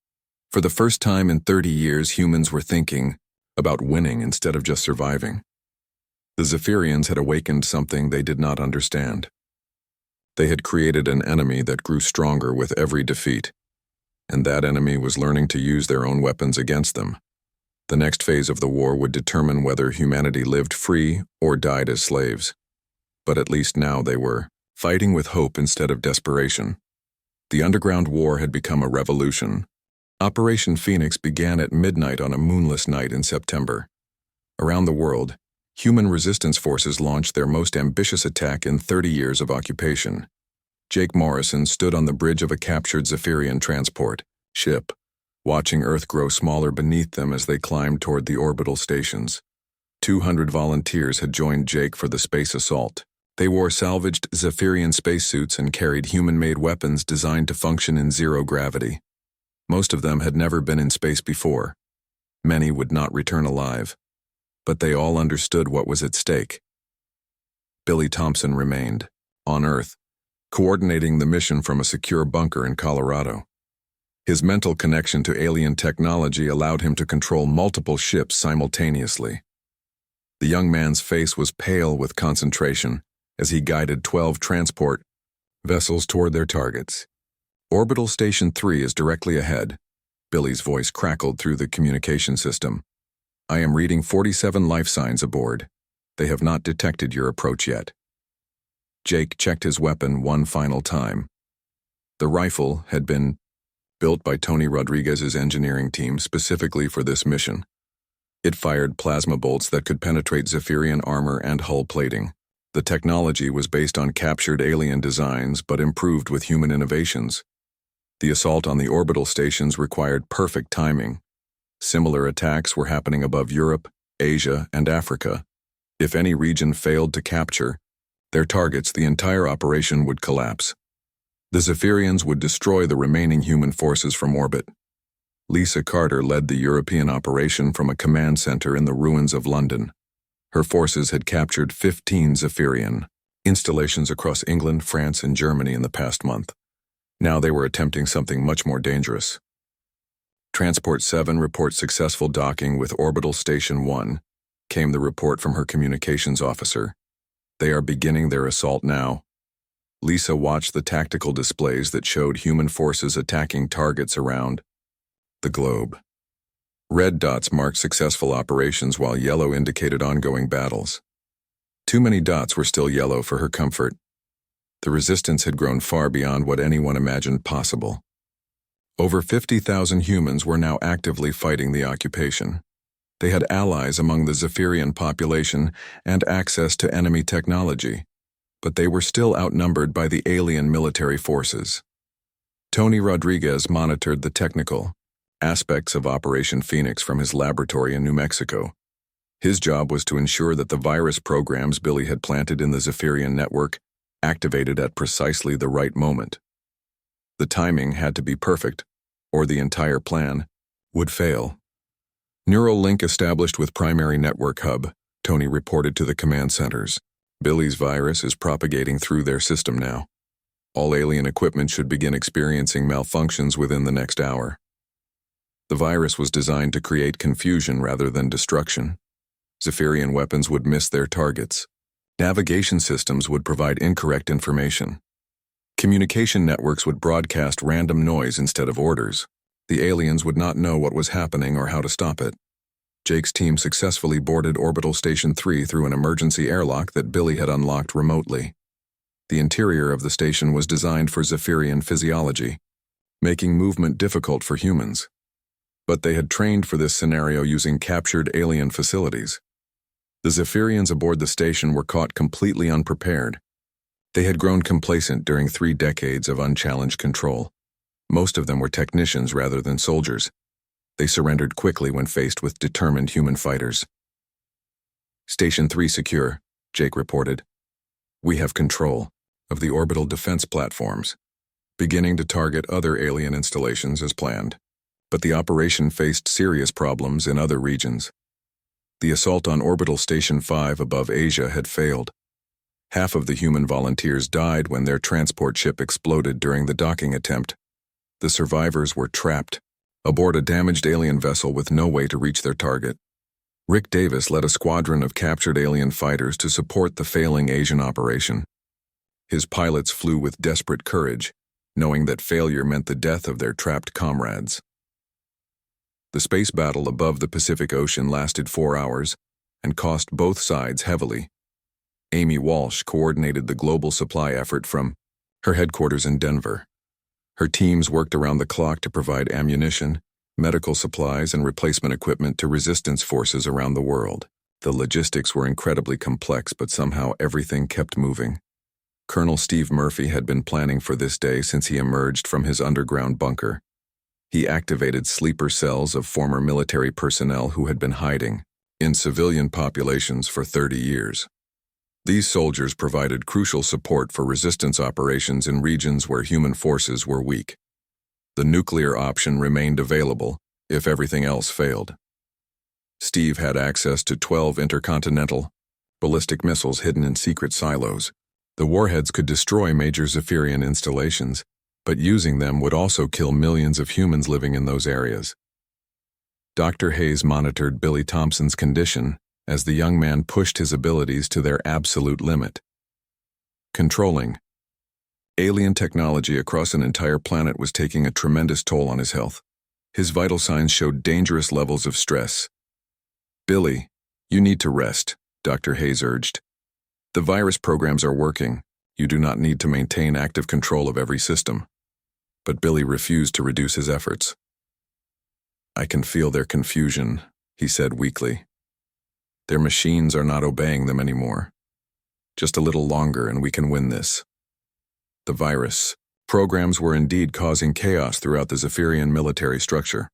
For the first time in 30 years, humans were thinking about winning instead of just surviving. The Zephyrians had awakened something they did not understand. They had created an enemy that grew stronger with every defeat, and that enemy was learning to use their own weapons against them. The next phase of the war would determine whether humanity lived free or died as slaves. But at least now they were fighting with hope instead of desperation. The underground war had become a revolution. Operation Phoenix began at midnight on a moonless night in September. Around the world, human resistance forces launched their most ambitious attack in 30 years of occupation. Jake Morrison stood on the bridge of a captured Zephyrian transport ship, watching Earth grow smaller beneath them as they climbed toward the orbital stations. 200 volunteers had joined Jake for the space assault. They wore salvaged Zephyrian spacesuits and carried human-made weapons designed to function in zero gravity. Most of them had never been in space before. Many would not return alive. But they all understood what was at stake. Billy Thompson remained, on Earth, coordinating the mission from a secure bunker in Colorado. His mental connection to alien technology allowed him to control multiple ships simultaneously. The young man's face was pale with concentration as he guided 12 transport vessels toward their targets. "Orbital Station 3 is directly ahead," Billy's voice crackled through the communication system. "I am reading 47 life signs aboard. They have not detected your approach yet." Jake checked his weapon one final time. The rifle had been built by Tony Rodriguez's engineering team specifically for this mission. It fired plasma bolts that could penetrate Zephyrian armor and hull plating. The technology was based on captured alien designs but improved with human innovations. The assault on the orbital stations required perfect timing. Similar attacks were happening above Europe, Asia, and Africa. If any region failed to capture their targets, the entire operation would collapse. The Zephyrians would destroy the remaining human forces from orbit. Lisa Carter led the European operation from a command center in the ruins of London. Her forces had captured 15 Zephyrian installations across England, France, and Germany in the past month. Now they were attempting something much more dangerous. Transport 7 reports successful docking with Orbital Station 1, came the report from her communications officer. They are beginning their assault now. Lisa watched the tactical displays that showed human forces attacking targets around the globe. Red dots marked successful operations while yellow indicated ongoing battles. Too many dots were still yellow for her comfort. The resistance had grown far beyond what anyone imagined possible. Over 50,000 humans were now actively fighting the occupation. They had allies among the Zephyrian population and access to enemy technology, but they were still outnumbered by the alien military forces. Tony Rodriguez monitored the technical aspects of Operation Phoenix from his laboratory in New Mexico. His job was to ensure that the virus programs Billy had planted in the Zephyrian network activated at precisely the right moment. The timing had to be perfect, or the entire plan would fail. "Neural link established with primary network hub," Tony reported to the command centers. "Billy's virus is propagating through their system now. All alien equipment should begin experiencing malfunctions within the next hour." The virus was designed to create confusion rather than destruction. Zephyrian weapons would miss their targets. Navigation systems would provide incorrect information. Communication networks would broadcast random noise instead of orders. The aliens would not know what was happening or how to stop it. Jake's team successfully boarded Orbital Station 3 through an emergency airlock that Billy had unlocked remotely. The interior of the station was designed for Zephyrian physiology, making movement difficult for humans. But they had trained for this scenario using captured alien facilities. The Zephyrians aboard the station were caught completely unprepared. They had grown complacent during 3 decades of unchallenged control. Most of them were technicians rather than soldiers, They surrendered quickly when faced with determined human fighters. Station 3 secure, Jake reported. We have control of the orbital defense platforms, beginning to target other alien installations as planned. But the operation faced serious problems in other regions. The assault on Orbital Station 5 above Asia had failed. Half of the human volunteers died when their transport ship exploded during the docking attempt. The survivors were trapped aboard a damaged alien vessel with no way to reach their target. Rick Davis led a squadron of captured alien fighters to support the failing Asian operation. His pilots flew with desperate courage, knowing that failure meant the death of their trapped comrades. The space battle above the Pacific Ocean lasted 4 hours and cost both sides heavily. Amy Walsh coordinated the global supply effort from her headquarters in Denver. Her teams worked around the clock to provide ammunition, medical supplies, and replacement equipment to resistance forces around the world. The logistics were incredibly complex, but somehow everything kept moving. Colonel Steve Murphy had been planning for this day since he emerged from his underground bunker. He activated sleeper cells of former military personnel who had been hiding in civilian populations for 30 years. These soldiers provided crucial support for resistance operations in regions where human forces were weak. The nuclear option remained available if everything else failed. Steve had access to 12 intercontinental ballistic missiles hidden in secret silos. The warheads could destroy major Zephyrian installations, but using them would also kill millions of humans living in those areas. Dr. Hayes monitored Billy Thompson's condition as the young man pushed his abilities to their absolute limit. Controlling alien technology across an entire planet was taking a tremendous toll on his health. His vital signs showed dangerous levels of stress. Billy, you need to rest, Dr. Hayes urged. The virus programs are working. You do not need to maintain active control of every system. But Billy refused to reduce his efforts. I can feel their confusion, he said weakly. Their machines are not obeying them anymore. Just a little longer and we can win this. The virus programs were indeed causing chaos throughout the Zephyrian military structure.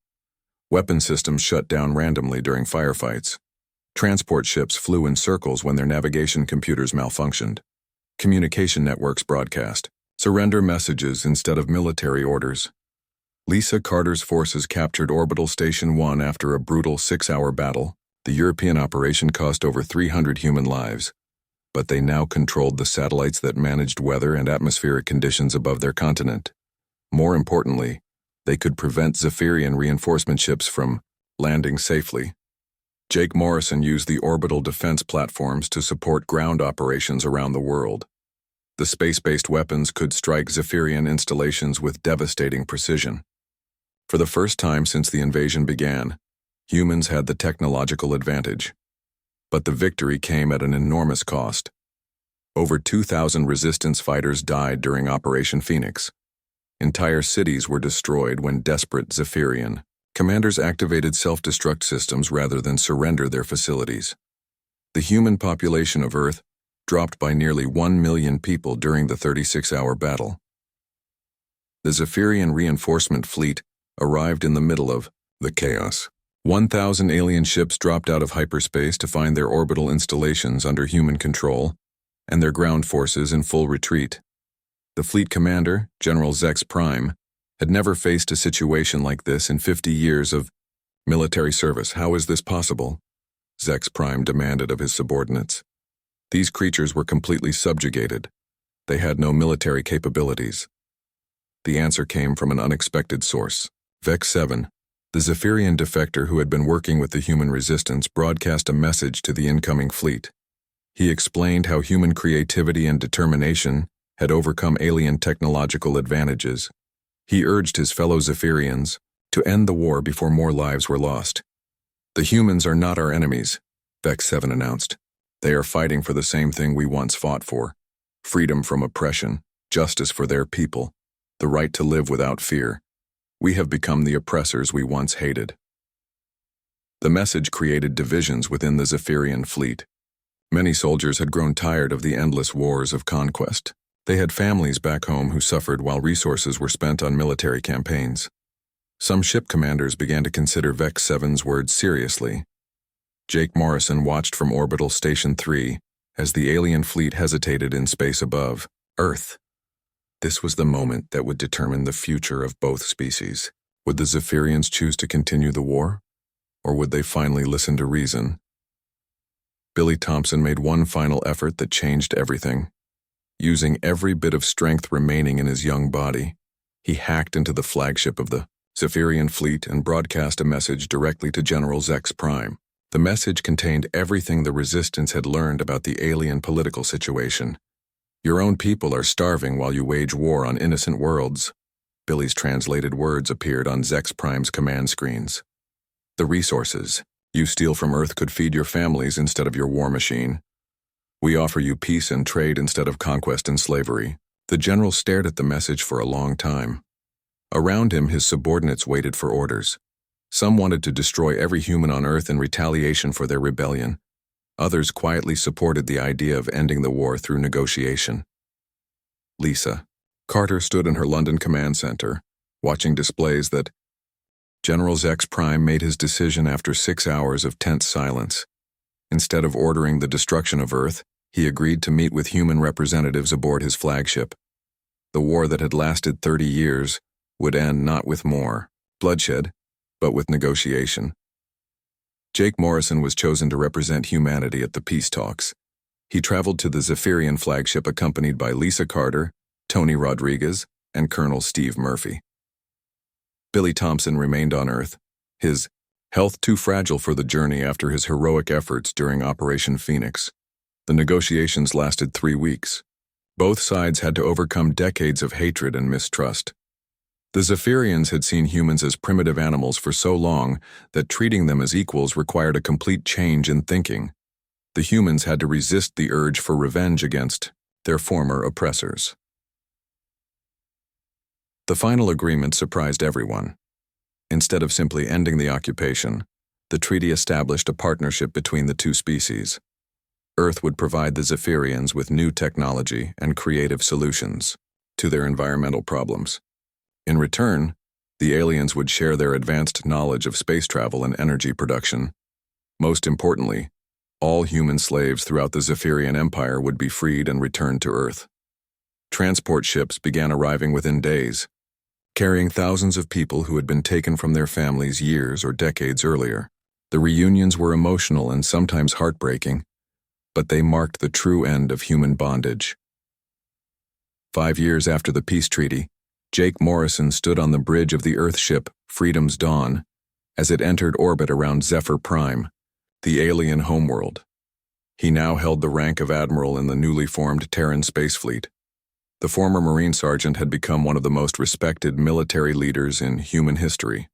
Weapon systems shut down randomly during firefights. Transport ships flew in circles when their navigation computers malfunctioned. Communication networks broadcast surrender messages instead of military orders. Lisa Carter's forces captured Orbital Station 1 after a brutal 6-hour battle. The European operation cost over 300 human lives, but they now controlled the satellites that managed weather and atmospheric conditions above their continent. More importantly, they could prevent Zephyrian reinforcement ships from landing safely. Jake Morrison used the orbital defense platforms to support ground operations around the world. The space-based weapons could strike Zephyrian installations with devastating precision. For the first time since the invasion began, humans had the technological advantage. But the victory came at an enormous cost. Over 2,000 resistance fighters died during Operation Phoenix. Entire cities were destroyed when desperate Zephyrian commanders activated self-destruct systems rather than surrender their facilities. The human population of Earth dropped by nearly 1 million people during the 36-hour battle. The Zephyrian reinforcement fleet arrived in the middle of the chaos. 1,000 alien ships dropped out of hyperspace to find their orbital installations under human control, and their ground forces in full retreat. The fleet commander, General Zex Prime, had never faced a situation like this in 50 years of military service. How is this possible? Zex Prime demanded of his subordinates. These creatures were completely subjugated. They had no military capabilities. The answer came from an unexpected source. Vex 7, the Zephyrian defector who had been working with the human resistance, broadcast a message to the incoming fleet. He explained how human creativity and determination had overcome alien technological advantages. He urged his fellow Zephyrians to end the war before more lives were lost. The humans are not our enemies, Vex 7 announced. They are fighting for the same thing we once fought for: freedom from oppression, justice for their people, the right to live without fear. We have become the oppressors we once hated. The message created divisions within the Zephyrian fleet. Many soldiers had grown tired of the endless wars of conquest. They had families back home who suffered while resources were spent on military campaigns. Some ship commanders began to consider Vex 7's words seriously. Jake Morrison watched from Orbital Station 3 as the alien fleet hesitated in space above Earth. This was the moment that would determine the future of both species. Would the Zephyrians choose to continue the war? Or would they finally listen to reason? Billy Thompson made one final effort that changed everything. Using every bit of strength remaining in his young body, he hacked into the flagship of the Zephyrian fleet and broadcast a message directly to General Zex Prime. The message contained everything the Resistance had learned about the alien political situation. Your own people are starving while you wage war on innocent worlds. Billy's translated words appeared on Zex Prime's command screens. The resources you steal from Earth could feed your families instead of your war machine. We offer you peace and trade instead of conquest and slavery. The general stared at the message for a long time. Around him, his subordinates waited for orders. Some wanted to destroy every human on Earth in retaliation for their rebellion. Others quietly supported the idea of ending the war through negotiation. Lisa Carter stood in her London command center, watching displays that General Zex Prime made his decision after 6 hours of tense silence. Instead of ordering the destruction of Earth, he agreed to meet with human representatives aboard his flagship. The war that had lasted 30 years would end not with more bloodshed, but with negotiation. Jake Morrison was chosen to represent humanity at the peace talks. He traveled to the Zephyrian flagship accompanied by Lisa Carter, Tony Rodriguez, and Colonel Steve Murphy. Billy Thompson remained on Earth, his health too fragile for the journey after his heroic efforts during Operation Phoenix. The negotiations lasted 3 weeks. Both sides had to overcome decades of hatred and mistrust. The Zephyrians had seen humans as primitive animals for so long that treating them as equals required a complete change in thinking. The humans had to resist the urge for revenge against their former oppressors. The final agreement surprised everyone. Instead of simply ending the occupation, the treaty established a partnership between the two species. Earth would provide the Zephyrians with new technology and creative solutions to their environmental problems. In return, the aliens would share their advanced knowledge of space travel and energy production. Most importantly, all human slaves throughout the Zephyrian Empire would be freed and returned to Earth. Transport ships began arriving within days, carrying thousands of people who had been taken from their families years or decades earlier. The reunions were emotional and sometimes heartbreaking, but they marked the true end of human bondage. 5 years after the peace treaty, Jake Morrison stood on the bridge of the Earth ship Freedom's Dawn as it entered orbit around Zephyr Prime, the alien homeworld. He now held the rank of admiral in the newly formed Terran space fleet. The former Marine sergeant had become one of the most respected military leaders in human history.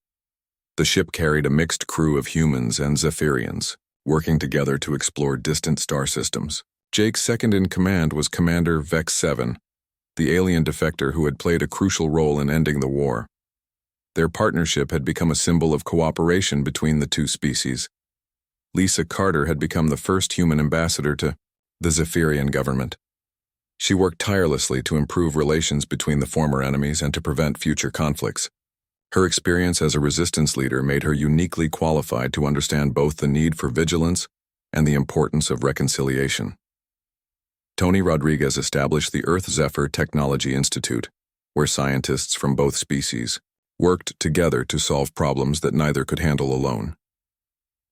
The ship carried a mixed crew of humans and Zephyrians, working together to explore distant star systems. Jake's second-in-command was Commander Vex 7, the alien defector who had played a crucial role in ending the war. Their partnership had become a symbol of cooperation between the two species. Lisa Carter had become the first human ambassador to the Zephyrian government. She worked tirelessly to improve relations between the former enemies and to prevent future conflicts. Her experience as a resistance leader made her uniquely qualified to understand both the need for vigilance and the importance of reconciliation. Tony Rodriguez established the Earth Zephyr Technology Institute, where scientists from both species worked together to solve problems that neither could handle alone.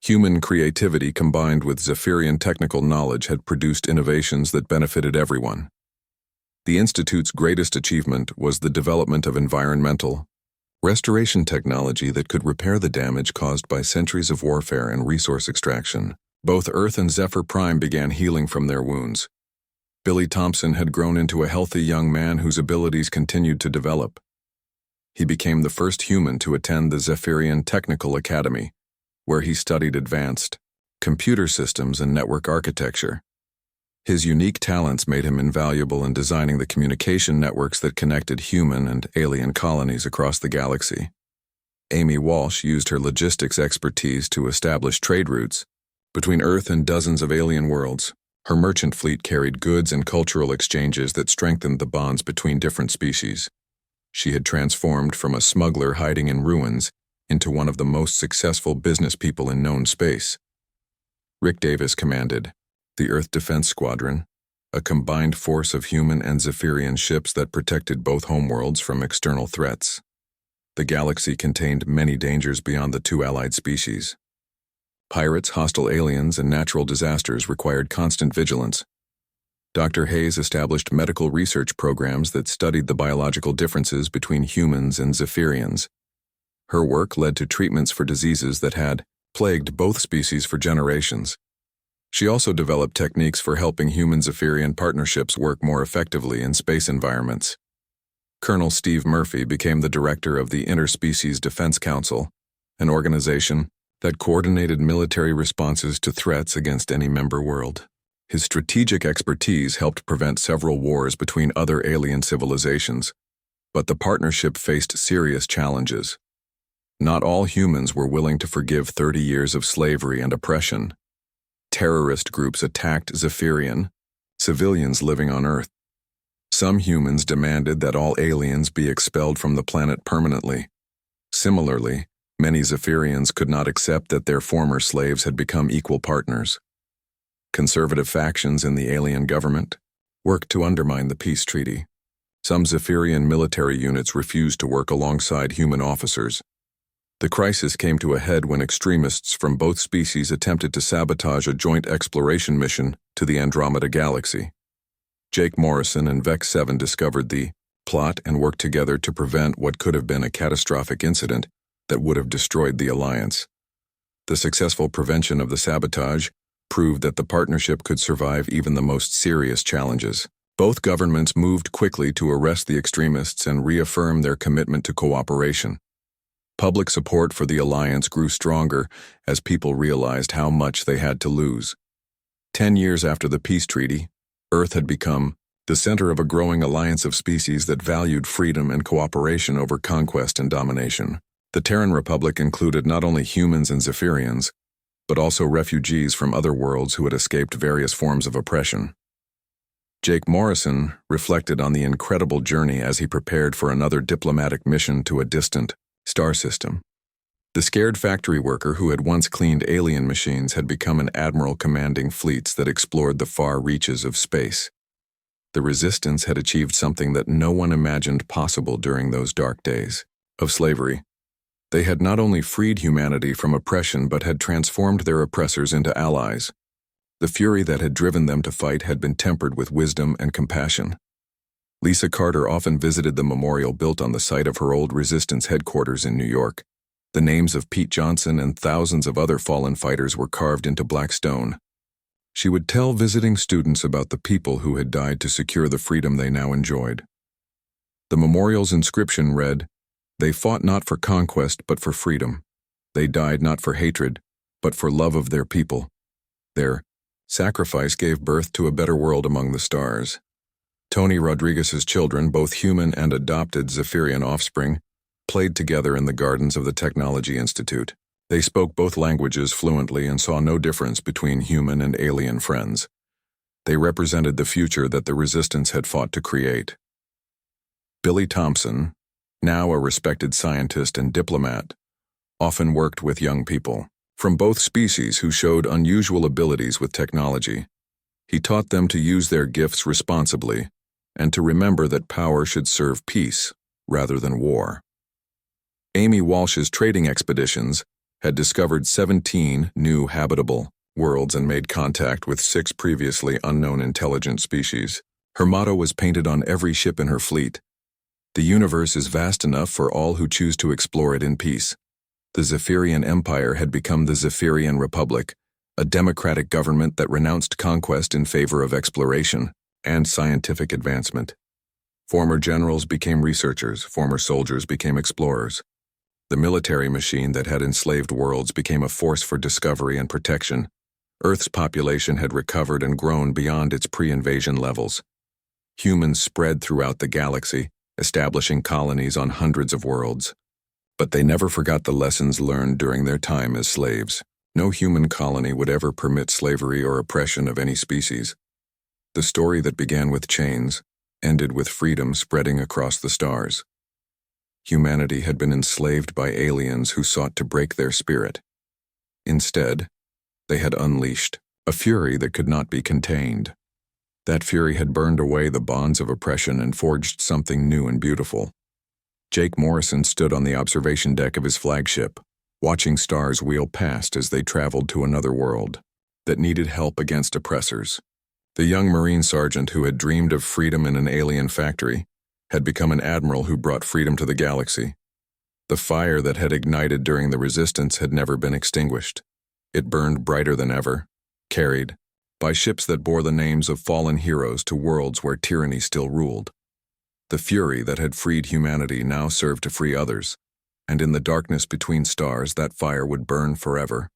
Human creativity combined with Zephyrian technical knowledge had produced innovations that benefited everyone. The Institute's greatest achievement was the development of environmental restoration technology that could repair the damage caused by centuries of warfare and resource extraction. Both Earth and Zephyr Prime began healing from their wounds. Billy Thompson had grown into a healthy young man whose abilities continued to develop. He became the first human to attend the Zephyrian Technical Academy, where he studied advanced computer systems and network architecture. His unique talents made him invaluable in designing the communication networks that connected human and alien colonies across the galaxy. Amy Walsh used her logistics expertise to establish trade routes between Earth and dozens of alien worlds. Her merchant fleet carried goods and cultural exchanges that strengthened the bonds between different species. She had transformed from a smuggler hiding in ruins into one of the most successful business people in known space. Rick Davis commanded the Earth Defense Squadron, a combined force of human and Zephyrian ships that protected both homeworlds from external threats. The galaxy contained many dangers beyond the two allied species. Pirates, hostile aliens, and natural disasters required constant vigilance. Dr. Hayes established medical research programs that studied the biological differences between humans and Zephyrians. Her work led to treatments for diseases that had plagued both species for generations. She also developed techniques for helping human-Zephyrian partnerships work more effectively in space environments. Colonel Steve Murphy became the director of the Interspecies Defense Council, an organization that coordinated military responses to threats against any member world. His strategic expertise helped prevent several wars between other alien civilizations, but the partnership faced serious challenges. Not all humans were willing to forgive 30 years of slavery and oppression. Terrorist groups attacked Zephyrian civilians living on Earth. Some humans demanded that all aliens be expelled from the planet permanently. Similarly, many Zephyrians could not accept that their former slaves had become equal partners. Conservative factions in the alien government worked to undermine the peace treaty. Some Zephyrian military units refused to work alongside human officers. The crisis came to a head when extremists from both species attempted to sabotage a joint exploration mission to the Andromeda Galaxy. Jake Morrison and Vex 7 discovered the plot and worked together to prevent what could have been a catastrophic incident that would have destroyed the Alliance. The successful prevention of the sabotage proved that the partnership could survive even the most serious challenges. Both governments moved quickly to arrest the extremists and reaffirm their commitment to cooperation. Public support for the alliance grew stronger as people realized how much they had to lose. 10 years after the peace treaty, Earth had become the center of a growing alliance of species that valued freedom and cooperation over conquest and domination. The Terran Republic included not only humans and Zephyrians, but also refugees from other worlds who had escaped various forms of oppression. Jake Morrison reflected on the incredible journey as he prepared for another diplomatic mission to a distant star system. The scared factory worker who had once cleaned alien machines had become an admiral commanding fleets that explored the far reaches of space. The Resistance had achieved something that no one imagined possible during those dark days of slavery. They had not only freed humanity from oppression but had transformed their oppressors into allies. The fury that had driven them to fight had been tempered with wisdom and compassion. Lisa Carter often visited the memorial built on the site of her old Resistance headquarters in New York. The names of Pete Johnson and thousands of other fallen fighters were carved into black stone. She would tell visiting students about the people who had died to secure the freedom they now enjoyed. The memorial's inscription read, "They fought not for conquest but for freedom. They died not for hatred, but for love of their people. Their sacrifice gave birth to a better world among the stars." Tony Rodriguez's children, both human and adopted Zephyrian offspring, played together in the gardens of the Technology Institute. They spoke both languages fluently and saw no difference between human and alien friends. They represented the future that the Resistance had fought to create. Billy Thompson, now a respected scientist and diplomat, often worked with young people from both species who showed unusual abilities with technology. He taught them to use their gifts responsibly and to remember that power should serve peace rather than war. Amy Walsh's trading expeditions had discovered 17 new habitable worlds and made contact with 6 previously unknown intelligent species. Her motto was painted on every ship in her fleet: "The universe is vast enough for all who choose to explore it in peace." The Zephyrian Empire had become the Zephyrian Republic, a democratic government that renounced conquest in favor of exploration and scientific advancement. Former generals became researchers, former soldiers became explorers. The military machine that had enslaved worlds became a force for discovery and protection. Earth's population had recovered and grown beyond its pre-invasion levels. Humans spread throughout the galaxy, establishing colonies on hundreds of worlds. But they never forgot the lessons learned during their time as slaves. No human colony would ever permit slavery or oppression of any species. The story that began with chains ended with freedom spreading across the stars. humanity had been enslaved by aliens who sought to break their spirit. Instead, they had unleashed a fury that could not be contained. That fury had burned away the bonds of oppression and forged something new and beautiful. Jake Morrison stood on the observation deck of his flagship, watching stars wheel past as they traveled to another world that needed help against oppressors. The young Marine sergeant who had dreamed of freedom in an alien factory had become an admiral who brought freedom to the galaxy. The fire that had ignited during the resistance had never been extinguished. It burned brighter than ever, carried by ships that bore the names of fallen heroes to worlds where tyranny still ruled. The fury that had freed humanity now served to free others, and in the darkness between stars that fire would burn forever,